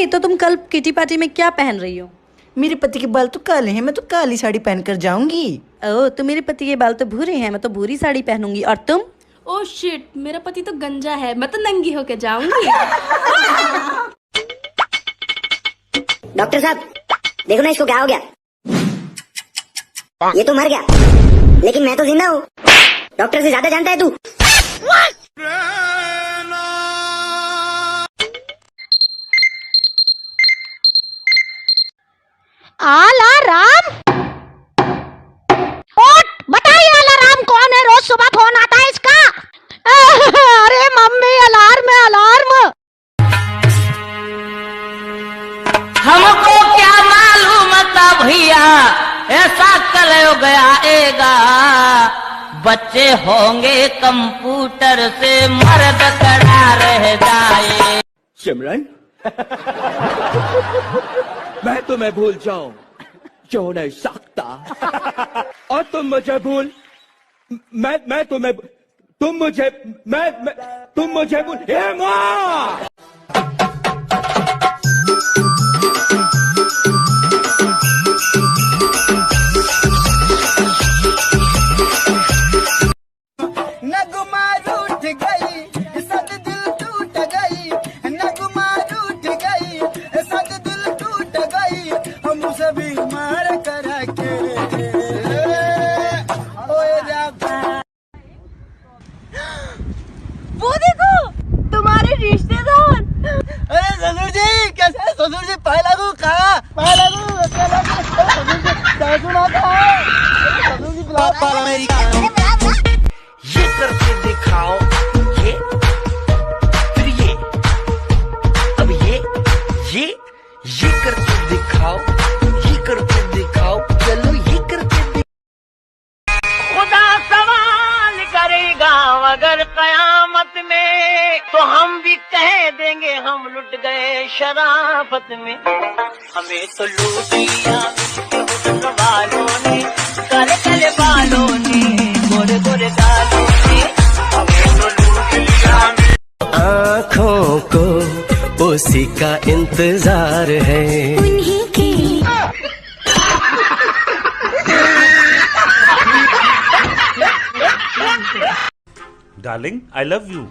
तो तुम कल किटी पार्टी में क्या पहन रही हो? मेरे पति के बाल तो काले हैं, मैं तो काली साड़ी पहनकर जाऊंगी। ओह, तो मेरे पति के बाल तो भूरे हैं, मैं तो भूरी साड़ी पहनूंगी। और तुम? ओह शिट, मेरा पति तो गंजा है, मैं तो नंगी होके जाऊंगी। डॉक्टर साहब देखो ना, इसको क्या हो गया? ये तो मर गया, लेकिन मैं तो जिंदा हूँ। डॉक्टर से ज्यादा जानता है तू। अलाराम, बताइए अलाराम कौन है? रोज सुबह फोन आता है इसका। अरे मम्मी, अलार्म है, अलार्म। हमको क्या मालूम था भैया, ऐसा कल हो गया। बच्चे होंगे कंप्यूटर से, मर्द खड़ा रह जाए। सिमरन, मैं तुम्हें भूल जाऊं जो नहीं सकता, और तुम मुझे भूल, मैं तुम्हें, तुम मुझे भूल। हे माँ! नगमा रूठ गई, सद दिल टूट गई। नगमा रूठ गई, सद दिल टूट गई। हम सभी मार कर के वो देखो, तुम्हारे रिश्तेदार। अरे ससुर जी, कैसे है ससुर जी? पाए लागू कहा? पाए लागू ससुर जी, सासू ना कहा? ससुर जी बुला पाला मेरी। ये करके दिखाओ, ये फिर ये, अब ये करके दिखाओ, ये करके दिखाओ, चलो ये करके दिखाओ। खुदा सवाल करेगा अगर कयामत में, तो हम भी कह देंगे हम लुट गए शराफत में। हमें तो लूट लिया वालों ने, काले काले बालों ने, गोरे गोरे गालों ने, हमें तो लूट लिया। आँखों को उसी का इंतजार है, उन्हीं के। Darling, I love you.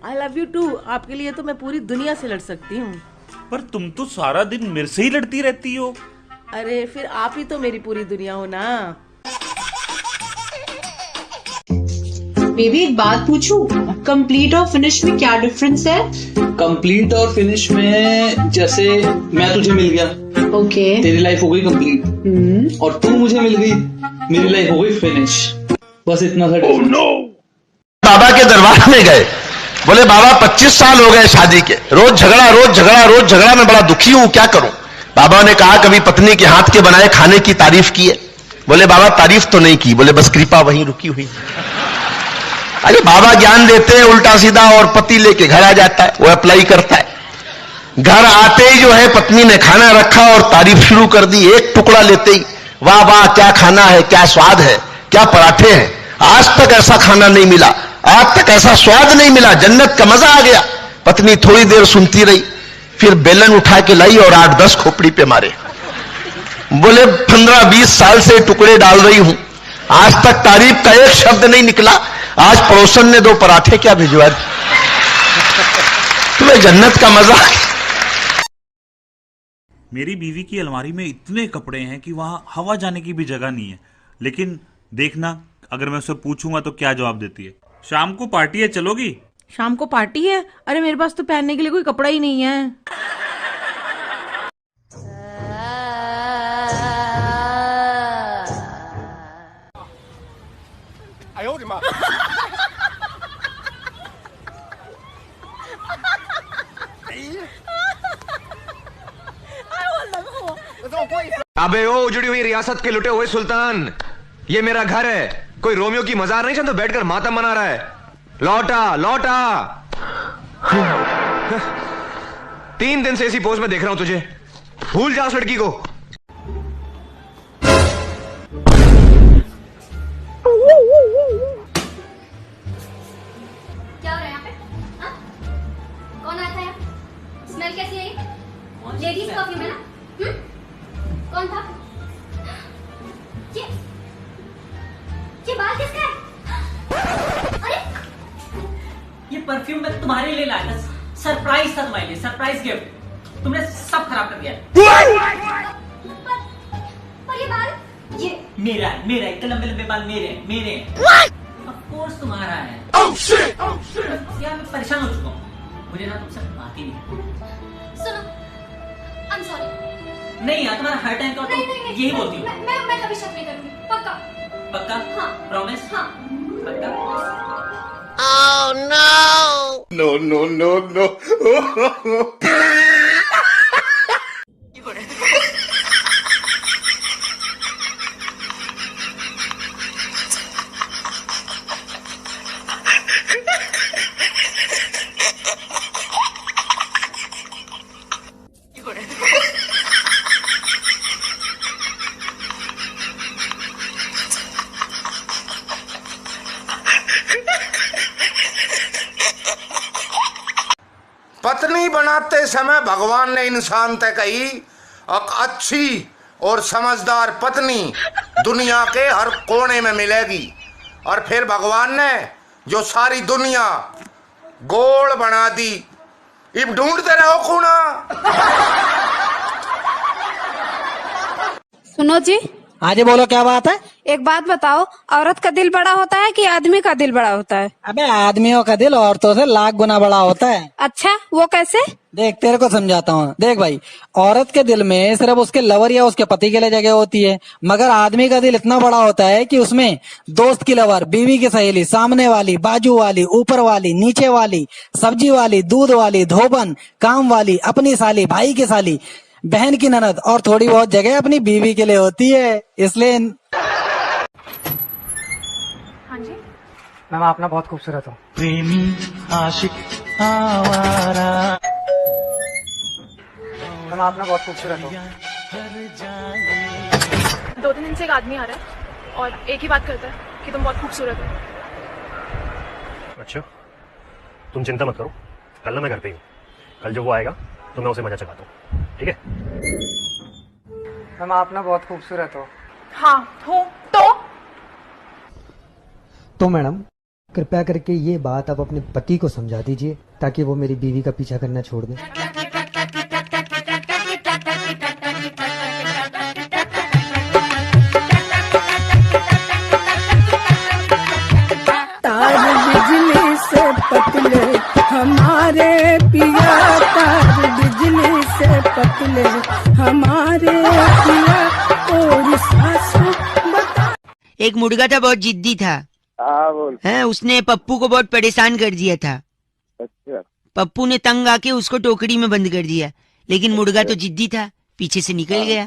I love you too. आपके लिए तो मैं पूरी दुनिया से लड़ सकती हूँ। पर तुम तो सारा दिन मेरे से ही लड़ती रहती हो। अरे फिर आप ही तो मेरी पूरी दुनिया हो ना। बेबी एक बात पूछूं, कंप्लीट और फिनिश में क्या डिफरेंस है? कंप्लीट और फिनिश में, जैसे मैं तुझे मिल गया, ओके, तेरी लाइफ हो गई कंप्लीट, और तू मुझे मिल गई, मेरी लाइफ हो गई फिनिश। बस इतना सा। Oh no! बाबा के दरबार में गए, बोले बाबा 25 साल हो गए शादी के, रोज झगड़ा, मैं बड़ा दुखी हूं, क्या करूं? बाबा ने कहा कभी पत्नी के हाथ के बनाए खाने की तारीफ की है? बोले बाबा तारीफ तो नहीं की, बोले बस कृपा वहीं रुकी हुई। अरे बाबा ज्ञान देते हैं उल्टा सीधा, और पति लेके घर आ जाता है, वो अप्लाई करता है। घर आते ही जो है पत्नी ने खाना रखा और तारीफ शुरू कर दी, एक टुकड़ा लेते ही वाह वाह क्या खाना है, क्या स्वाद है, क्या पराठे हैं, आज तक ऐसा खाना नहीं मिला, आज तक ऐसा स्वाद नहीं मिला, जन्नत का मजा आ गया। पत्नी थोड़ी देर सुनती रही, फिर बेलन उठा के लाई और 8-10 खोपड़ी पे मारे। बोले 15-20 साल से टुकड़े डाल रही हूं, आज तक तारीफ का एक शब्द नहीं निकला, आज पड़ोसन ने 2 पराठे क्या भिजवा दिए। तुम्हें जन्नत का मजा। मेरी बीवी की अलमारी में इतने कपड़े हैं कि वहां हवा जाने की भी जगह नहीं है, लेकिन देखना अगर मैं उससे पूछूंगा तो क्या जवाब देती है। शाम को पार्टी है, चलोगी? शाम को पार्टी है? अरे मेरे पास तो पहनने के लिए कोई कपड़ा ही नहीं है। अबे ओ उजड़ी हुई रियासत के लुटे हुए सुल्तान, ये मेरा घर है, कोई रोमियो की मजार नहीं तो बैठकर मातम मना रहा है। लौटा लौटा। 3 दिन से इसी पोज में देख रहा हूं तुझे, भूल जा उस लड़की को। क्या हो रहा है यहाँ पे? हाँ? कौन आता है? स्मेल कैसी है? लेडीज परफ्यूम है ना? कौन था? ये बाल किसका है? अरे ये परफ्यूम मैं तुम्हारे लिए लाया था, सरप्राइज था तुम्हारे लिए, सरप्राइज गिफ्ट। तुमने सब खराब कर दिया। पर ये बाल ये मेरा है, मेरा है, इतने लंबे लंबे बाल मेरे हैं, मेरे हैं। ऑफ कोर्स तुम्हारा है। यार मैं परेशान हो चुका हूँ, मुझे ना तुमसे बात ही नहीं। सुनो, आई एम सॉरी। नहीं यार, तुम्हारा हर टाइम का तुम यही बोलती हो। मैं कभी शक नहीं करूंगी, पक्का। पक्का? हाँ। प्रॉमिस? हाँ। पक्का? Oh no! No, no, no, no. पत्नी बनाते समय भगवान ने इंसान तय कही एक अच्छी और समझदार पत्नी दुनिया के हर कोने में मिलेगी, और फिर भगवान ने जो सारी दुनिया गोल बना दी। अब ढूंढते रहो खूना। सुनो जी। हाँ जी बोलो, क्या बात है? एक बात बताओ, औरत का दिल बड़ा होता है कि आदमी का दिल बड़ा होता है? अबे आदमियों का दिल औरतों से लाख गुना बड़ा होता है। अच्छा, वो कैसे? देख तेरे को समझाता हूँ। देख भाई, औरत के दिल में सिर्फ उसके लवर या उसके पति के लिए जगह होती है, मगर आदमी का दिल इतना बड़ा होता है कि उसमें दोस्त की लवर, बीवी की सहेली, सामने वाली, बाजू वाली, ऊपर वाली, नीचे वाली, सब्जी वाली, दूध वाली, धोबन, काम वाली, अपनी साली, भाई की साली, बहन की ननद और थोड़ी बहुत जगह अपनी बीवी के लिए होती है। इसलिए हाँ जी मैम, आप ना बहुत खूबसूरत हो। प्रेमी आशिक आवारा। मैम, आप ना बहुत खूबसूरत हो। 2-3 दिन से एक आदमी आ रहा है और एक ही बात करता है कि तुम बहुत खूबसूरत हो। अच्छा, तुम चिंता मत करो, कल ना मैं घर पे ही हूँ। कल जब वो आएगा तो मैं उसे मजा चखाता हूँ, ठीक है? मैम, आप ना बहुत खूबसूरत हो। हाँ हो तो मैडम कृपया करके ये बात आप अपने पति को समझा दीजिए ताकि वो मेरी बीवी का पीछा करना छोड़ दे। तार बिजली से पतले हमारे पिया, तार बिजली से पतले हमारे पिया, और सासू बता। एक मुर्गा था, बहुत जिद्दी था। है, उसने पप्पू को बहुत परेशान कर दिया था। अच्छा। पप्पू ने तंग आके उसको टोकरी में बंद कर दिया, लेकिन मुर्गा तो जिद्दी था, पीछे से निकल गया।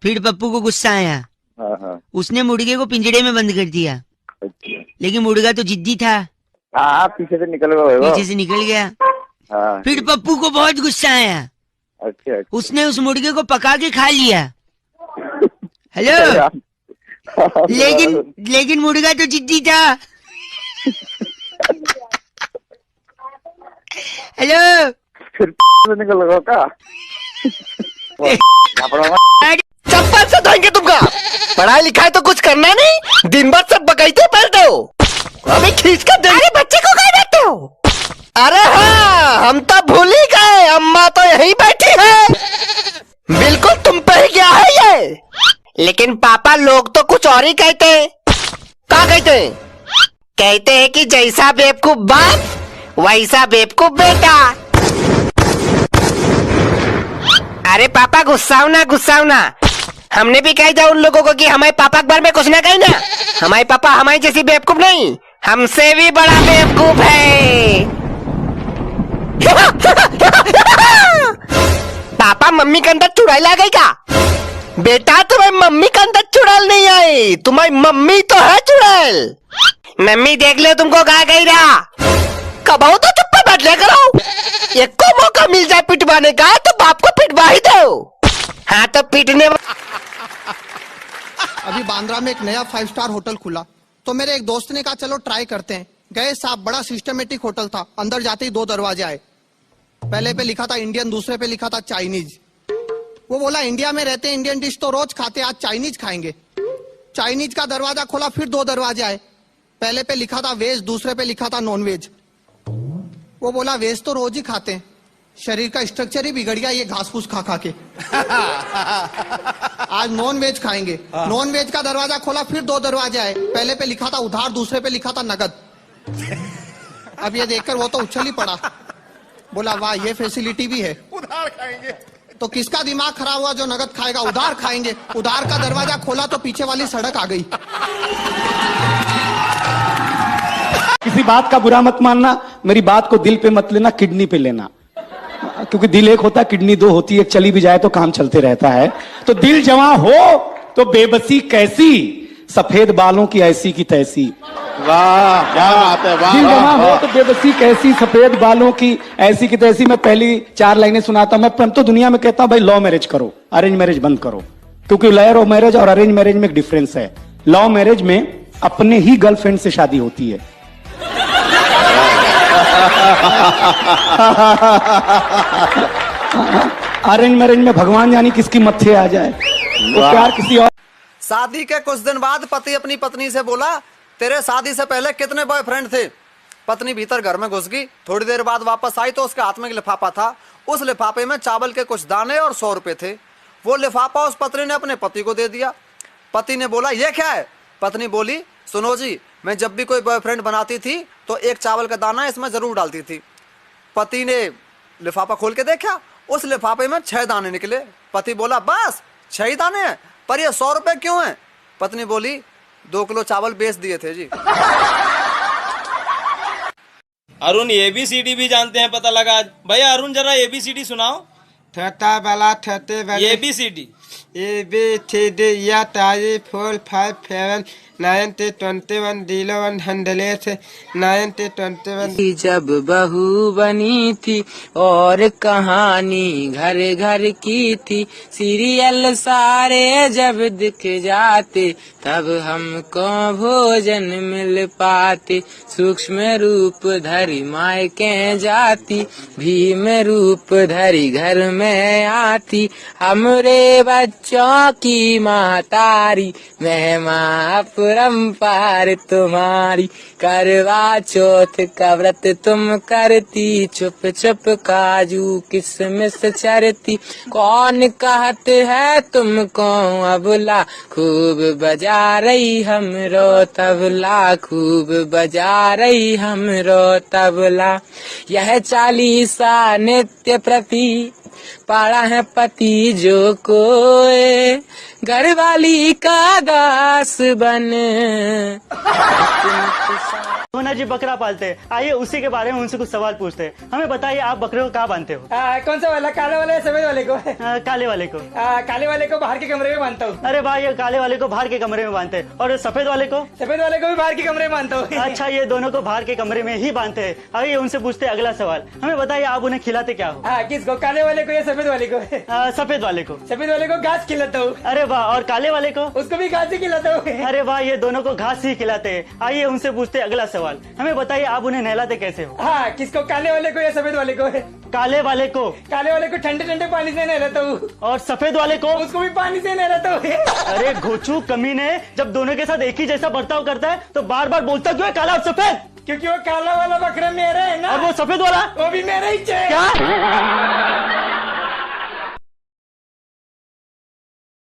फिर पप्पू को गुस्सा आया, उसने मुर्गे को पिंजड़े में बंद कर दिया। अच्छा। लेकिन मुर्गा तो जिद्दी था, पीछे से निकल गया। पीछे से निकल गया। फिर पप्पू को बहुत गुस्सा आया। अच्छा। उसने उस मुर्गे को पका के खा लिया। हेलो। लेकिन मुर्गा तो जिद्दी था। हेलो। फिर निकल गया का? चप्पल से धोएंगे तुमका। पढ़ाई लिखाई तो कुछ करना नहीं, दिन भर सब बकैते पढ़ते हो। अभी खींच कर दे। अरे बच्चे को कहाँ देते हो? अरे हाँ, हम तो भूल ही गए, अम्मा तो यहीं बैठी है। बिल्कुल तुम पे ही क्या है ये। लेकिन पापा, लोग तो कुछ और ही कहते हैं। क्या कहते हैं? कहते हैं कि जैसा बेवकूफ बाप वैसा बेवकूफ बेटा। अरे पापा गुस्साओ ना। हमने भी कह दिया उन लोगों को कि हमारे पापा के बारे में कुछ ना कही ना। हमारे पापा हमारी जैसी बेवकूफ नहीं, हमसे भी बड़ा बेवकूफ है। पापा, मम्मी के अंदर चुड़ैल आ गई का? बेटा, तुम्हारी मम्मी के अंदर चुड़ैल नहीं आई, तुम्हारी मम्मी तो है चुड़ैल। मम्मी देख लो तुमको कहा गई रहा। कब हो तो चुप पे बैठ ले करो। एक को मौका मिल जाए पिटवाने का तो बाप को पिटवा ही दो। हाँ तो पिटने। अभी बांद्रा में एक नया 5 स्टार होटल खुला, तो मेरे एक दोस्त ने कहा चलो ट्राई करते हैं। गए साहब, बड़ा सिस्टमेटिक होटल था, अंदर जाते ही 2 दरवाजे आए। पहले पे लिखा था इंडियन, दूसरे पे लिखा था चाइनीज। वो बोला इंडिया में रहते इंडियन डिश तो रोज खाते, आज चाइनीज खाएंगे। चाइनीज का दरवाजा खोला, फिर 2 दरवाजे आए। पहले पे लिखा था वेज, दूसरे पे लिखा था नॉन वेज। वो बोला वेज तो रोज ही खाते हैं, शरीर का स्ट्रक्चर ही बिगड़ गया ये घास फूस खा खा के। आज नॉन वेज खाएंगे। नॉन वेज का दरवाजा खोला, फिर 2 दरवाजे आए। पहले पे लिखा था उधार, दूसरे पे लिखा था नगद। अब ये देखकर वो तो उछल ही पड़ा, बोला वाह ये फैसिलिटी भी है, उधार खाएंगे। तो किसका दिमाग खराब हुआ जो नगद खाएगा? उधार खाएंगे। उधार का दरवाजा खोला तो पीछे वाली सड़क आ गई। किसी बात का बुरा मत मानना, मेरी बात को दिल पे मत लेना, किडनी पे लेना, क्योंकि दिल एक होता है, किडनी 2 होती है। एक चली भी जाए तो काम चलते रहता है। तो दिल जवां हो तो बेबसी कैसी, सफेद बालों की ऐसी की तैसी। वाह क्या बात है, वाह। दिल जवां हो तो बेबसी कैसी, सफेद बालों की ऐसी की तैसी। मैं पहली 4 लाइनें सुनाता हूं। मैं तो दुनिया में कहता हूं भाई लव मैरिज करो, अरेंज मैरिज बंद करो, क्योंकि लव मैरिज और अरेंज मैरिज में एक डिफरेंस है। लव मैरिज में अपने ही गर्लफ्रेंड से शादी होती है। अरेंज मैरिज में भगवान जानी किसकी मत्थे आ जाए, वो प्यार किसी और। शादी के कुछ दिन बाद पति अपनी पत्नी से बोला, तेरे शादी से पहले कितने बॉयफ्रेंड थे? पत्नी भीतर घर में घुस गई। थोड़ी देर बाद वापस आई तो उसके हाथ में एक लिफाफा था। उस लिफाफे में चावल के कुछ दाने और 100 रुपए थे। वो लिफाफा उस पत्नी ने अपने पति को दे दिया। पति ने बोला ये क्या है? पत्नी बोली सुनो जी, मैं जब भी कोई बॉयफ्रेंड बनाती थी तो एक चावल का दाना इसमें जरूर डालती थी। पति ने लिफाफा खोल के देखा, उस लिफाफे में 6 दाने निकले। पति बोला बस 6 ही दाने हैं, पर ये 100 रुपए क्यों हैं? पत्नी बोली 2 किलो चावल बेच दिए थे जी। अरुण ABCD भी जानते हैं, पता लगा। भैया अरुण जरा ABCD सुनाओ। ठटा वाला ठटे वाले ABCD ABCD या तारी 4 5 7 9 ते 21 0 100 9 ते 21। जब बहू बनी थी और कहानी घर घर की थी, सीरियल सारे जब दिख जाते तब हमको भोजन मिल पाते। सूक्ष्म रूप धरी मायके जाती, भीम रूप धरी घर में आती। हमरे बच्चों की महतारी, महिमा परंपार तुम्हारी। करवा चौथ का व्रत तुम करती, चुप चुप काजू किसमिस चरती। कौन कहते है तुमको अबला, खूब बजा रही हमरो तबला, खूब बजा रही हमरो तबला। यह 40सा नित्य प्रति पाड़ा है पति जो कोई, घरवाली का दास बन। मोना जी बकरा पालते हैं, आइए उसी के बारे में उनसे कुछ सवाल पूछते हैं। हमें बताइए आप बकरे को कहाँ बांधते हो? कौन सा वाला, काले वाले या सफेद वाले को? काले वाले को। काले वाले को बाहर के कमरे में बांधता हूँ। अरे भाई ये काले वाले को बाहर के कमरे में बांधते हैं, और सफेद वाले को? सफेद वाले को भी बाहर के कमरे में बांधता हूँ। अच्छा, ये दोनों को बाहर के कमरे में ही बांधते हैं। आइए उनसे पूछते हैं अगला सवाल। हमें बताइए आप उन्हें खिलाते क्या हो? किसको, काले वाले को या सफेद वाले को? सफेद वाले को। सफेद वाले को घास खिलाता हूँ। अरे वाह, और काले वाले को? उसको भी घास ही खिलाता हूँ। अरे वाह, ये दोनों को घास ही खिलाते हैं। आइए उनसे पूछते हैं अगला सवाल। हमें बताइए आप उन्हें नहलाते कैसे हो? किसको, काले वाले को या सफेद वाले को? काले वाले को। काले वाले को ठंडे ठंडे पानी से नहलाता हूँ। और सफेद वाले को? उसको भी पानी से नहलाता हूँ। अरे घोचू कमीने, जब दोनों के साथ एक ही जैसा बर्ताव करता है तो बार बार बोलता क्यों है काला और सफेद? क्योंकि वो काला वाला बकरा मेरा है ना, और वो सफेद वाला वो भी मेरा ही है। क्या?